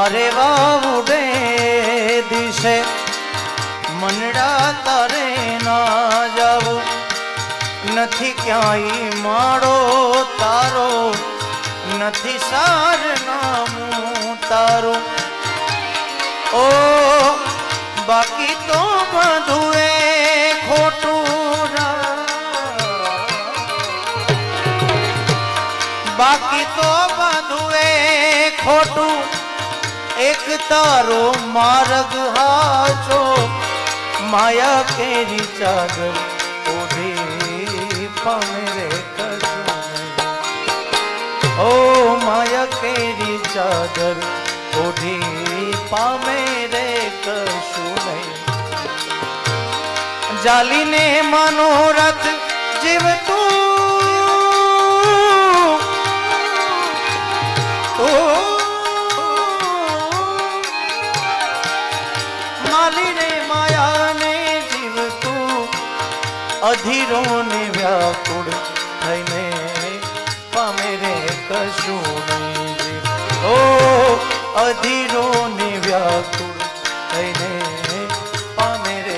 મારે વાવુડે દિશે મનડા તારે ના જાવું નથી ક્યાંય માળો તારો નથી સાર નામું તારું ઓ બાકી તો બધું એ ખોટું બાકી તો બધું એ ખોટું એક તારો માર્ગ હાચો માયા કેરી ચાદર ઓઢી પામે કશું ઓ માયા કેરી ચાદર ઓઢી પામે રે કશું નહીં જાલીને મનોરથ જીવતું માલીને માયાને જીવતું અધીરો ને વ્યાકુળ થઈને પામે રે કશું નહીં ઓ અધીરો ને વ્યાકુળ થઈને પામે રે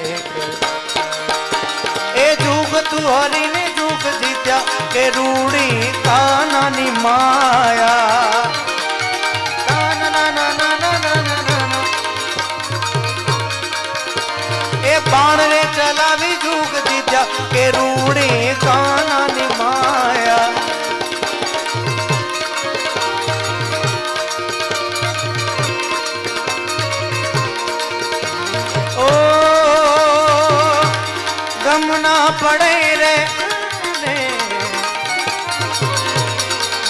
એ જુગ તું હરીને જુગ જીત્યા કે રૂડી કાનાની માયા बाण ने चलावी जुग दीजा के रूड़ी काना नी माया ओ गमना पड़े रे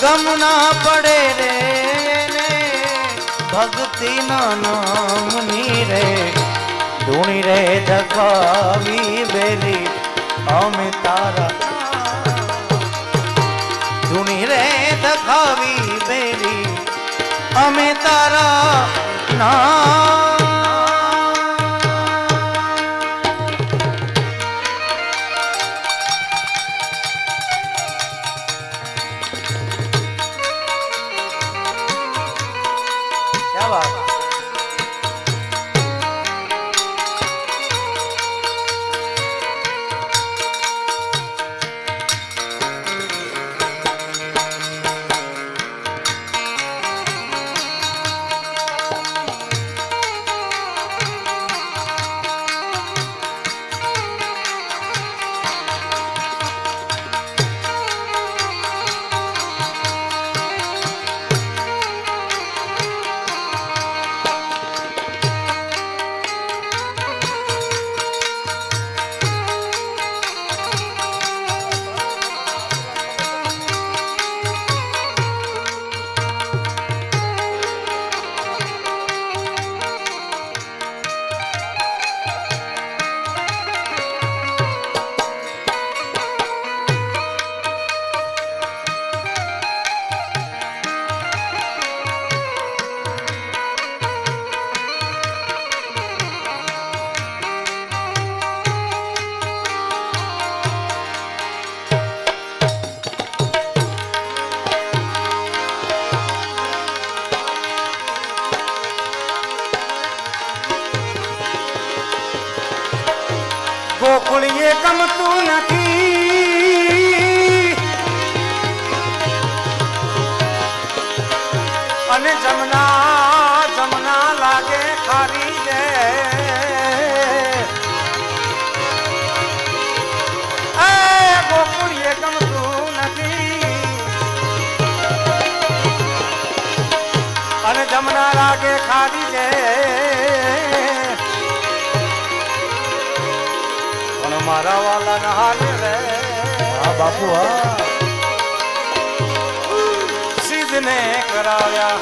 गमना पड़े रे भक्ति ना नाम नी रे धूणी रे धकावी बेली અમે તારા ધૂણી રે ધકાવી બેલી અમે તારા ના क्या बात ગોકુળીએ ગમતું નથી અને જમના જમના લાગે ખારી દે એ ગોકુળીએ ગમતું નથી અને જમના લાગે ખારી દે મારા વાલા ના હાલે રે હા બાપુ હા સિદ્ધ ને કરાવ્યા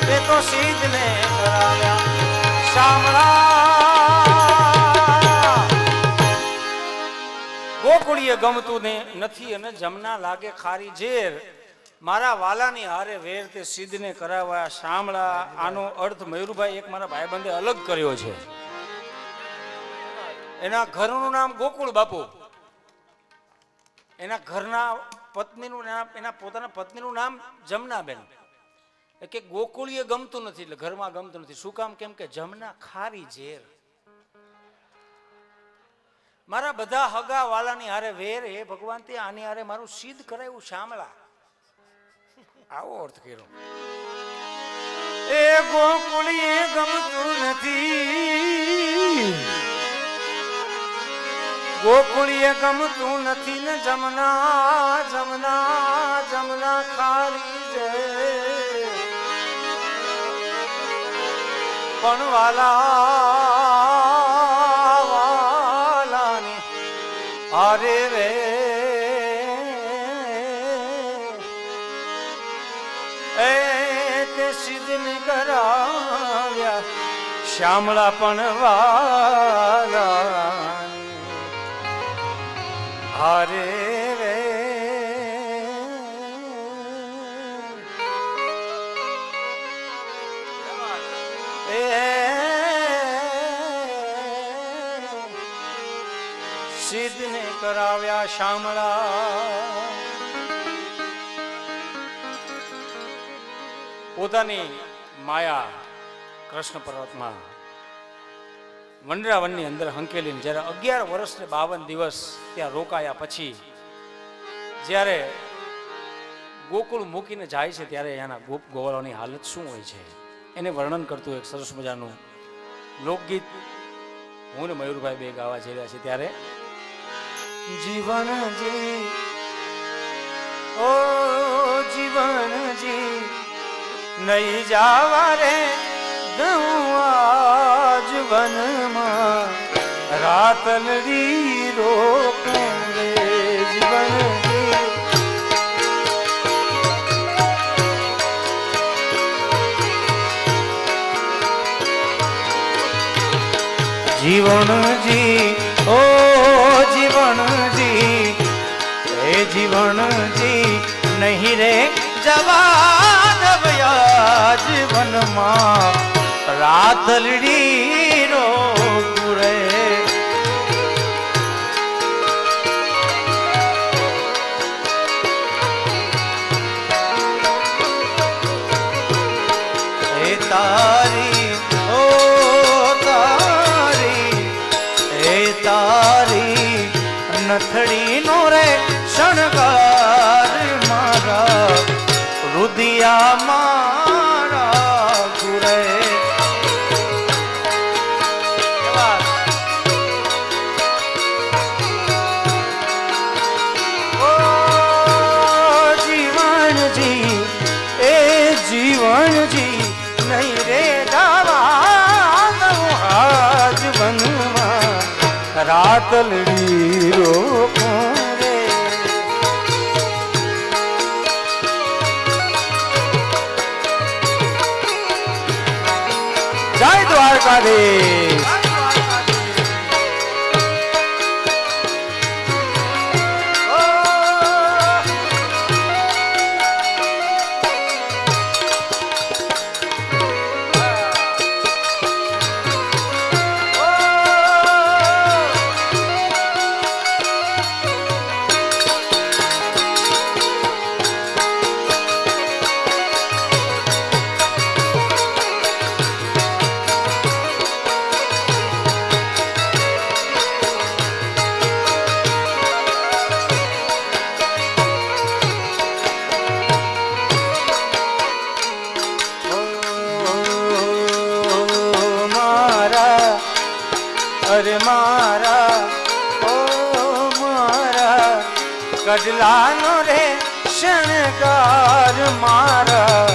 તે તો સિદ્ધ ને કરાવ્યા શામળા ગોકુળીએ ગમતું ને નથી અને જમના લાગે ખારી ઝેર મારા વાલાની હારે વેર તે સિદ્ધ ને કરાવ્યા શામળા આનો અર્થ મયુરભાઈ એક મારા ભાઈબંધે અલગ કર્યો છે એના ઘરનું નામ ગોકુળ બાપુ એના ઘરના પત્નીનું નામ એના પોતાના પત્નીનું નામ જમનાબેન કે ગોકુળીએ ગમતું નથી, એટલે ઘરમાં ગમતું નથી. શું કામ? કેમ કે જમના ખારી ઝેર. મારા બધા હગા વાલાની હારે વેર, હે ભગવાન તે આની હારે મારું સિદ્ધ કરાયું શામળા. આવો અર્થ કર્યો. એ ગોકુળીએ ગમતું નથી, ગોકુળીએ ગમતું નથી ને જમના જમના જમના ખારી જે પણ વાલાની અરે રે એ તે સિદ્ધને કરાવ્યા શામળા પણ વાલા હરે રે. સિદ્ધને કરાવ્યા શામળા. પોતાની માયા કૃષ્ણ પર્વતમાં વનરાવનની અંદર હંકેલીને જ્યારે 11 વર્ષ ને 52 દિવસ ત્યાં રોકાયા પછી જ્યારે ગોકુળ મૂકીને જાય છે ત્યારે એના ગોપ ગોવાળોની હાલત શું હોય છે એને વર્ણન કરતું એક સરસ મજાનું લોકગીત હું ને મયુરભાઈ બે ગાવા જઈ રહ્યા છે. ત્યારે જીવનજી ઓ જીવનજી નહીં જાવા રે આજ વનમાં રાતલડી રોકું રે જીવનજી. જીવનજી ઓ જીવનજી એ જીવનજી નહીં રે જવાન વ્યાજ વનમાં રાતલડી રોકું રે. એ તારી ઓ તારી એ તારી નથડી નો રે શણગાર મારા રુદિયા મારા ગુરે. ઓ જીવનજી એ જીવનજી નહીં રે જાવા આજ વનમાં રાતલડી રોકું રે. જય દ્વારકાધીશ. અરે મારા ઓ મારા કડલાનો રે શણગાર મારા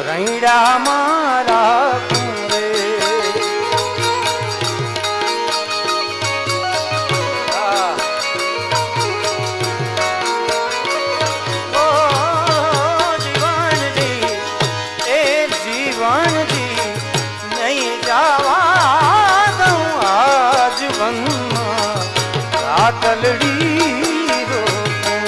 રૈડા મારા કુરે. ઓ જીવનજી એ જીવનજી નહીં જાવા રાતલડી રોકું.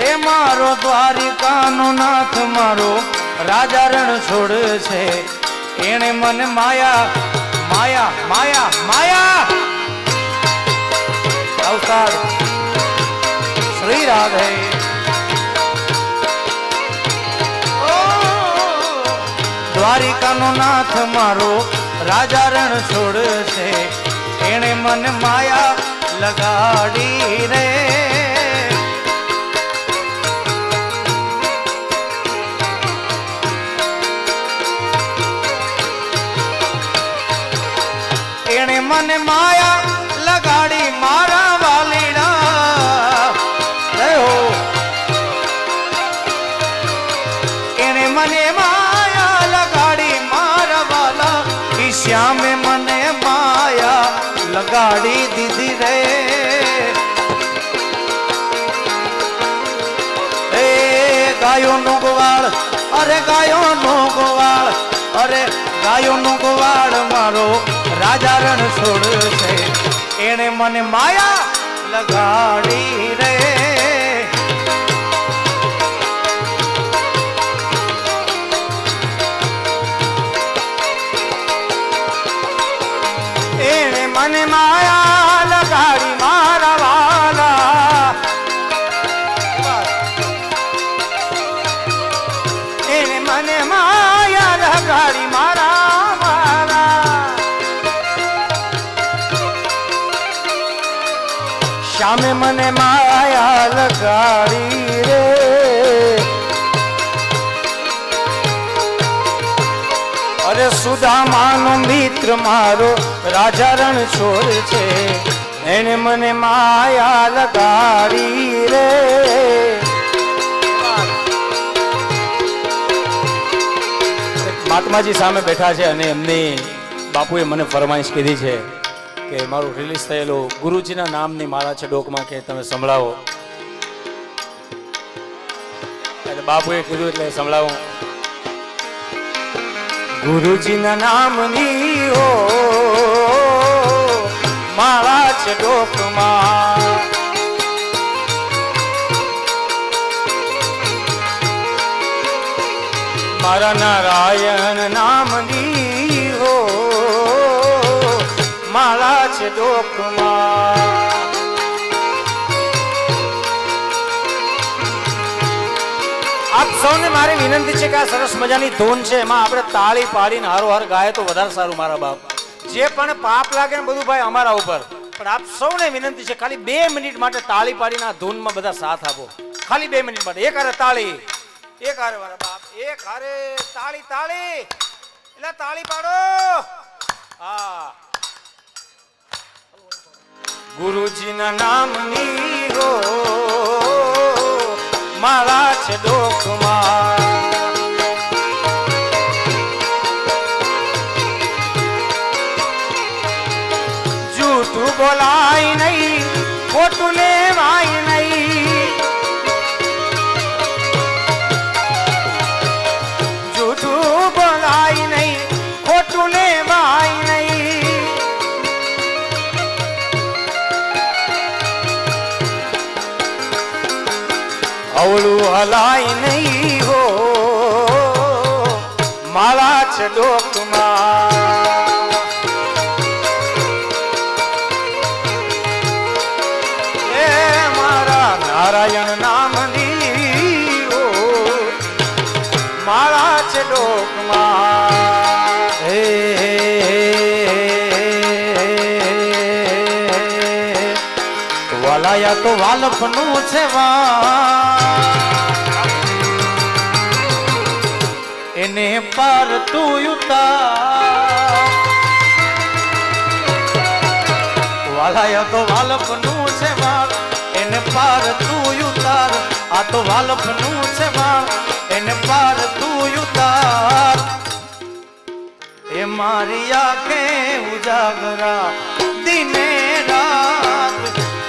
એ મારો દ્વારિકાનો નાથ મારો રાજા રણ છોડ છે એણે મને માયા માયા માયા માયા અવતાર શ્રી રાધે દ્વારિકાનો નાથ મારો રાજા રણ છોડ છે એણે મને માયા લગાડી રે એણે મને માયા લગાડી મારા વાલીડા એણે મને માયા લગાડી મારા વાલા ઈ શ્યામે મને માયા લગાડી દીધી રે એ ગાયો નો ગોવાળ અરે ગાયો નો ગોવાળ અરે ગાયો નો ગોવાળ મારો રાજા રણ છોડ છે એણે મને માયા લગાડી રે એણે મને માયા લગાડી મારા વાલા એણે મને માયા લગાડી મારા વાલા શ્યામે મને માયા લગાડી રે અરે સુદામાનો મિત્ર મારો રાજા રણ છોડ છે એને મને માયા લગાડી રે મહાત્માજી સામે બેઠા છે અને એમની બાપુએ મને ફરમાઈશ કીધી છે કે મારું રિલીઝ થયેલું ગુરુજીના નામની માળા છે ડોકમાં કે તમે સંભળાવો એટલે બાપુએ કીધું એટલે સંભળાવું ગુરુજીના નામની હો માળા છે ડોકમાં મારા નારાયણ નામની હો માળા છે ડોકમાં આપ સૌને મારી વિનંતી છે કે આ સરસ મજાની ધૂન છે એમાં આપણે તાળી પાડીને હારોહાર ગાય તો વધારે સારું મારા બાપ જે પણ પાપ લાગે ને બધું ભાઈ અમારા ઉપર પણ આપ સૌને વિનંતી છે ખાલી 2 મિનિટ માટે તાળી પાડીને આ ધૂનમાં બધા સાથ આપો ખાલી 2 મિનિટ માટે એક હારે તાળી એક હારે મારા બાપ એક હારે તાળી તાળી એટલે તાળી પાડો હા ગુરુજીના નામની હો માળા છે ડોકમાં જૂઠું બોલાય નહીં ખોટું લેવાય નહીં જૂઠું બોલાય નહીં ખોટું લેવાય નહીં અવળું હલાય નહીં હો માળા છે ડોકમાં એ મારા નારાયણ નામની હો માળા છે ડોકમાં હે વાલાયા તો વાલપનું છે એને પાર તું ઉતાર વાલાયા તો વાલપનું છે વાળ એને પાર તું ઉતાર આ તો વાલપનું છે વાળ એને પાર તું ઉતાર એ મારી આંખે ઉજાગરા દિને રાત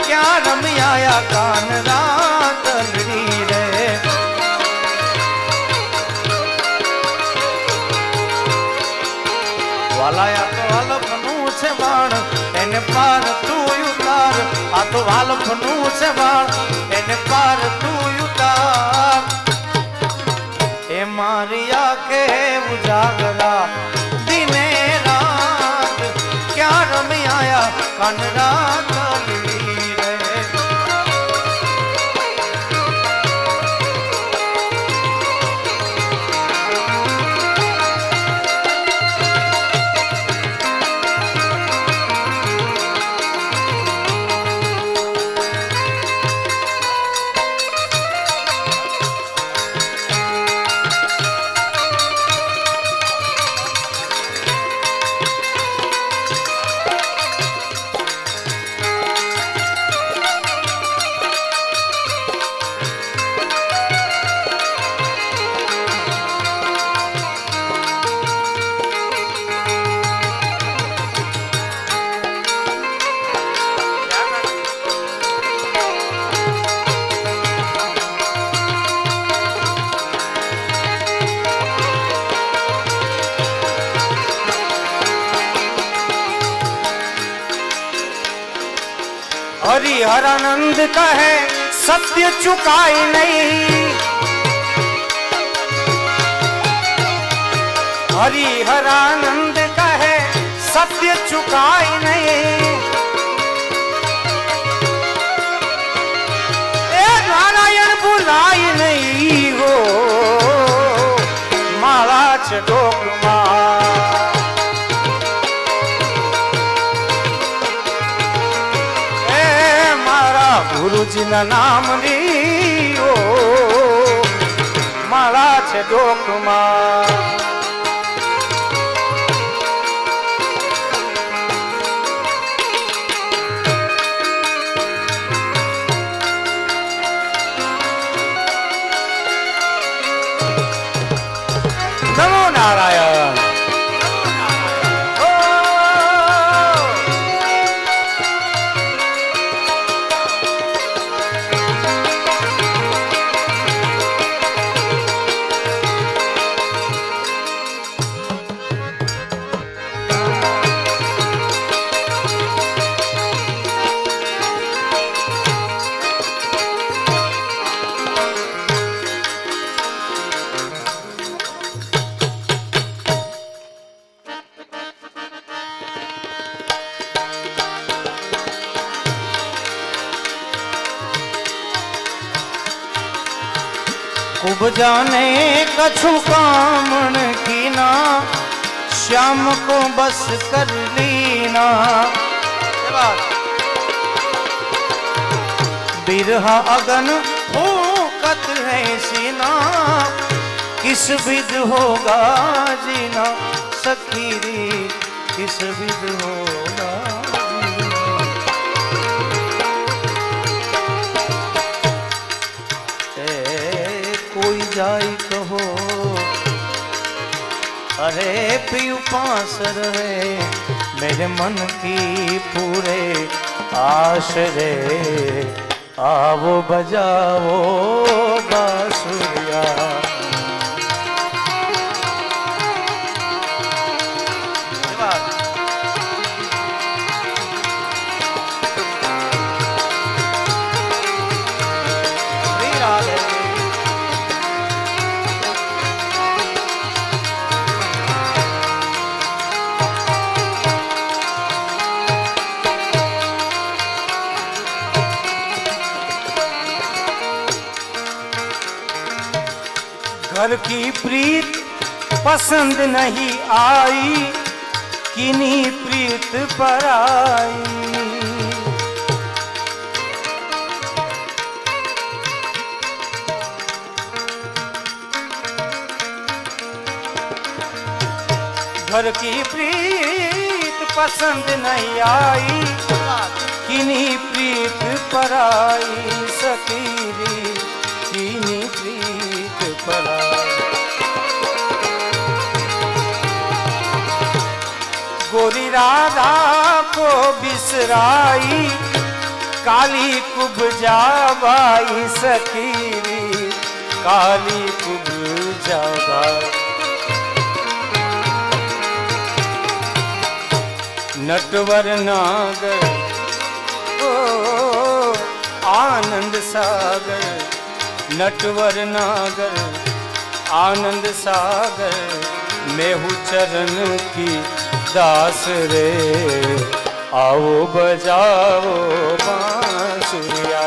ક્યાં રમ્યા કાન રાત રે વાલાયા તો વાલપનું છે વાળ એને પાર તું ઉતાર આ તો વાલપનું છે વાળ એને પાર તું ઉતાર એ મારી આંખે ઉજાગરા मन राखली रे। हरिहरानंद कहे सत्य चुकाई नहीं, हरिहरानंद कहे सत्य चुकाई नहीं। ए नारायण बुलाई नहीं हो माला छ डोकमा। गुरुजी ना नाम लियो माला छे डोकमा। नमो नारायण। खूब जाने कछु कामन की ना, श्याम को बस कर लीना। बिरहा अगन फूकत है सीना, किस विध होगा जीना सखीरी, किस विध होगा। जाई कहो अरे पियू पास रहे, मेरे मन की पूरे आश रे। आवो बजाओ बांसुरिया। घर की प्रीत पसंद नहीं आई, किन्हीं प्रीत पर आई। घर की प्रीत पसंद नहीं आई, किन्हीं प्रीत पर आई सकीरी, किन्हीं प्रीत पर आई। गोरी राधा को बिसराई, काली कुब जाबाई सकीरी, काली कुब जाबाई। नटवर नागर ओ आनंद सागर, नटवर नागर आनंद सागर, मैं हूँ चरण की दास रे। आओ बजाओ बांसुरिया।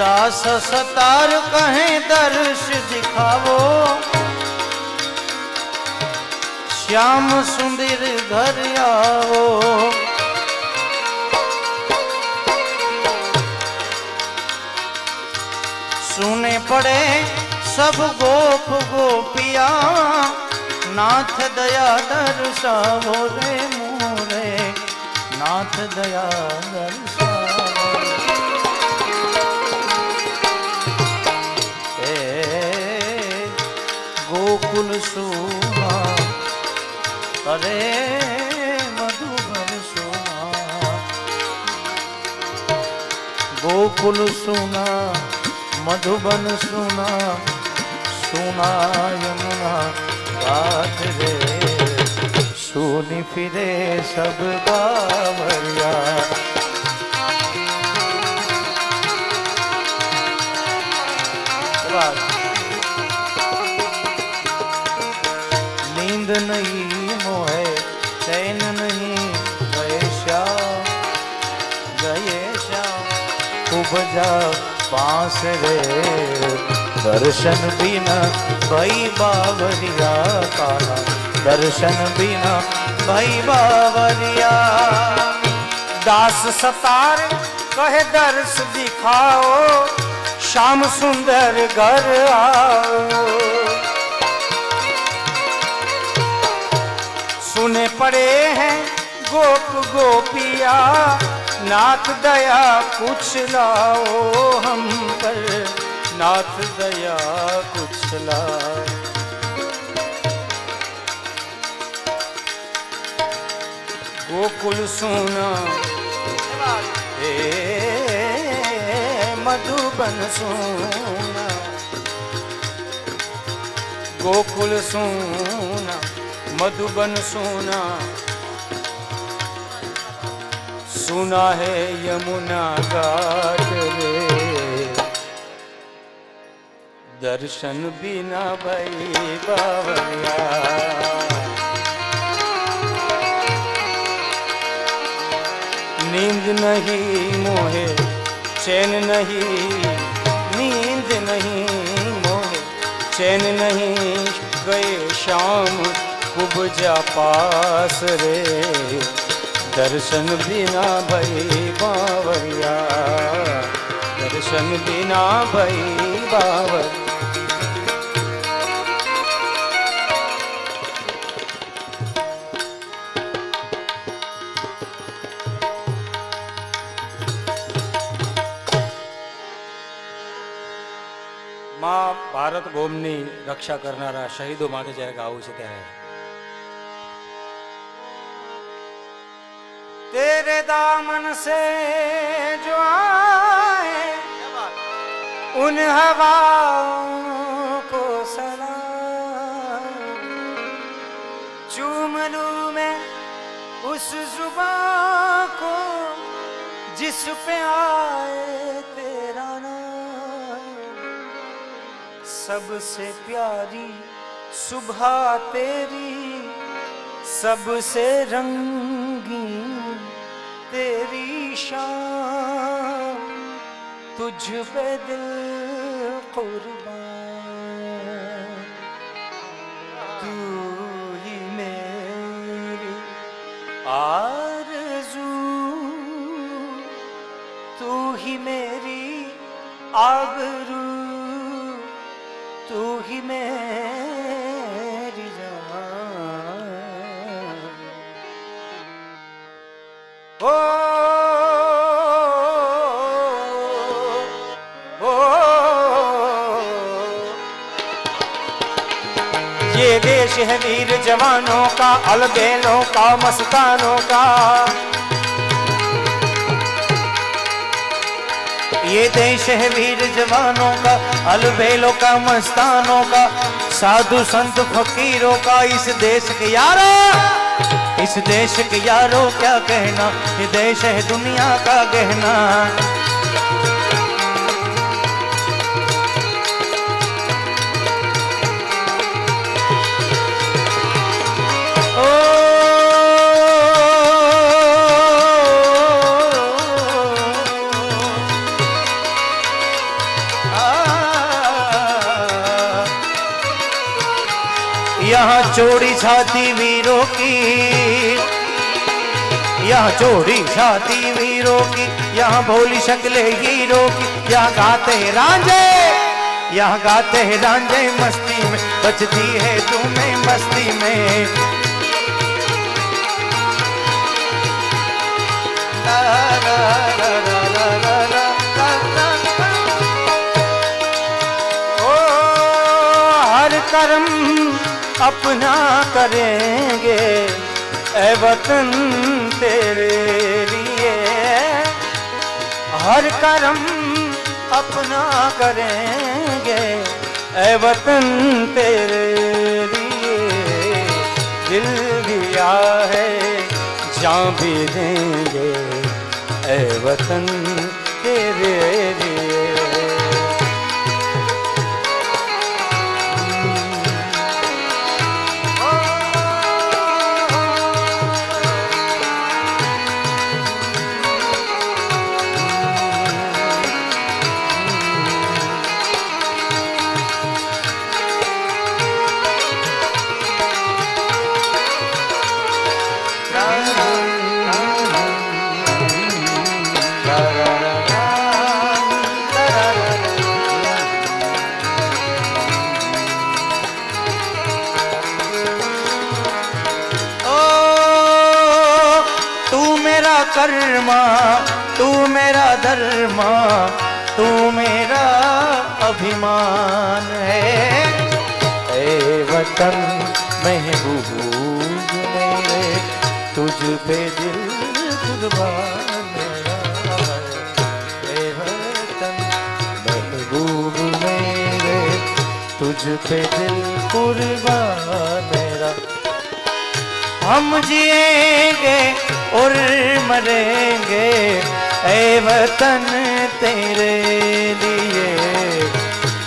दास सतार कहें दर्श दिखावो, श्याम सुंदर घर आओ। सुने पड़े सब गोप गोपिया, नाथ दया दर्शावो रे मोरे, नाथ दया दर्शावो। गोकुल सोना अरे मधुबन सोना, गोकुल सोना मधुबन सोना, सोना यमुना घाट रे, सोनी फिरे सब बावरिया। नींद नहीं मोहे चैन नहीं, गए श्याम खूब जा पास रे, दर्शन बिना भाई बावरिया काला, दर्शन बिना भाई बावरिया। दास सतार कहे दर्श दिखाओ, श्याम सुंदर घर आओ। सुने पड़े हैं गोप गोपिया, नाथ दया कुछ लाओ हम पर, नाथ दया कुछ लाओ। गोकुल सोना मधुबन सोना, गोकुल सोना मधुबन सोना, सुना है यमुना घाट रे, दर्शन बिना भई बावरिया। नींद नहीं मोहे चैन नहीं, नींद नहीं मोहे चैन नहीं, गए शाम खूब जा पास रे, दर्शन बिना भई बावरिया, दर्शन बिना भई बावरिया। માં ભારત ભૂમિની રક્ષા કરનારા શહીદો માટે જ્યારે ગાવું છે ત્યારે तेरे दामन से जो आए उन हवाओं को सलाम, चूम लूं मैं उस जुबां को जिस पे आए तेरा नाम, सबसे प्यारी सुबह तेरी, सबसे रंगीन तेरी शाम, तुझ पे दिल कुर्बान, तू ही मेरी आरज़ू, तू ही मेरी आबरू, तू ही मेरी जान। ओ ये देश है वीर जवानों का, अलबेलों का, मस्तानों का। ये देश है वीर जवानों का, अलबेलों का, मस्तानों का, साधु संत फकीरों का। इस देश के यारो, इस देश के यारो क्या कहना, ये देश है दुनिया का गहना। यहाँ चोरी छाती वीरों की, यहाँ चोरी छाती वीरों की, यहाँ भोली शक्लें हीरों की। यहाँ गाते हैं रांझे, यहाँ गाते हैं रांझे मस्ती में, बचती है तुम्हें मस्ती में। ला ला ला ला ला ला ला ला। ओ हर कर्म अपना करेंगे ऐ वतन तेरे लिए, हर कर्म अपना करेंगे ऐ वतन तेरे लिए। दिल दिया है जान भी देंगे ऐ वतन तेरे लिए। कर्मा तू मेरा धर्मा, तू मेरा अभिमान है। ऐ वतन महबूब मेरे, तुझ पे दिल कुर्बान मेरा है। ऐ वतन महबूब मेरे, तुझ पे दिल कुर्बान मेरा। हम जिएंगे और मरेंगे ऐ वतन तेरे लिए।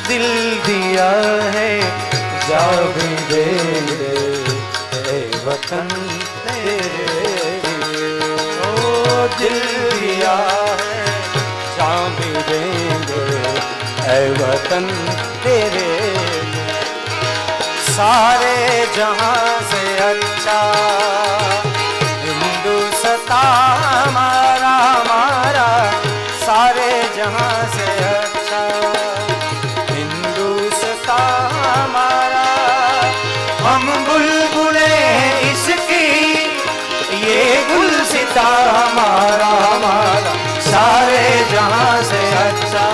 दिल दिया है जा भी देंगे ऐ वतन तेरे लिए। ओ दिल दिया है जा भी देंगे ऐ वतन तेरे लिए। सारे जहां से अच्छा हमारा हमारा, सारे जहां से अच्छा हिंदुस्तान हमारा। हम बुलबुले इसकी, ये गुलसिता हमारा हमारा। सारे जहां से अच्छा,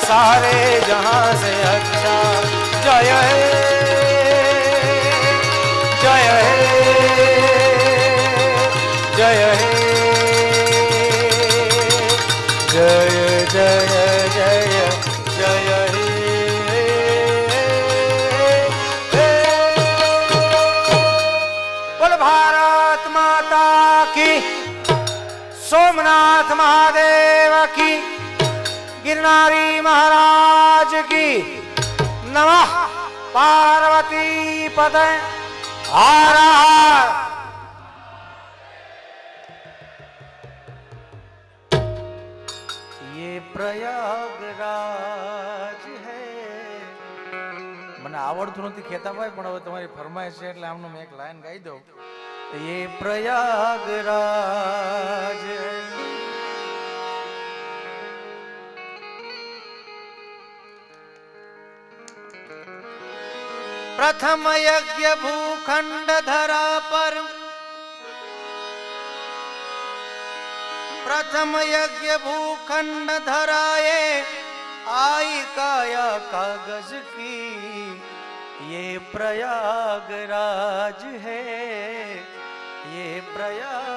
सारे जहां से अच्छा। जय जय जय हे जय जय जय जय हे। बोल भारत माता की, सोमनाथ महादेव की, गिरनारी महाराज की। नमः पार्वती पते हर हर। प्रयाग આવડતું નથી ખેતાભાઈ, પણ હવે તમારી ફરમાઈશ છે એટલે આમનું મેં એક લાઈન ગાઈ દઉં. ये प्रयागराज प्रथम यज्ञ भूखंड धरा पर, प्रथम यज्ञ भूखंड धराए आई काया कागज की, ये प्रयागराज है, ये प्रयाग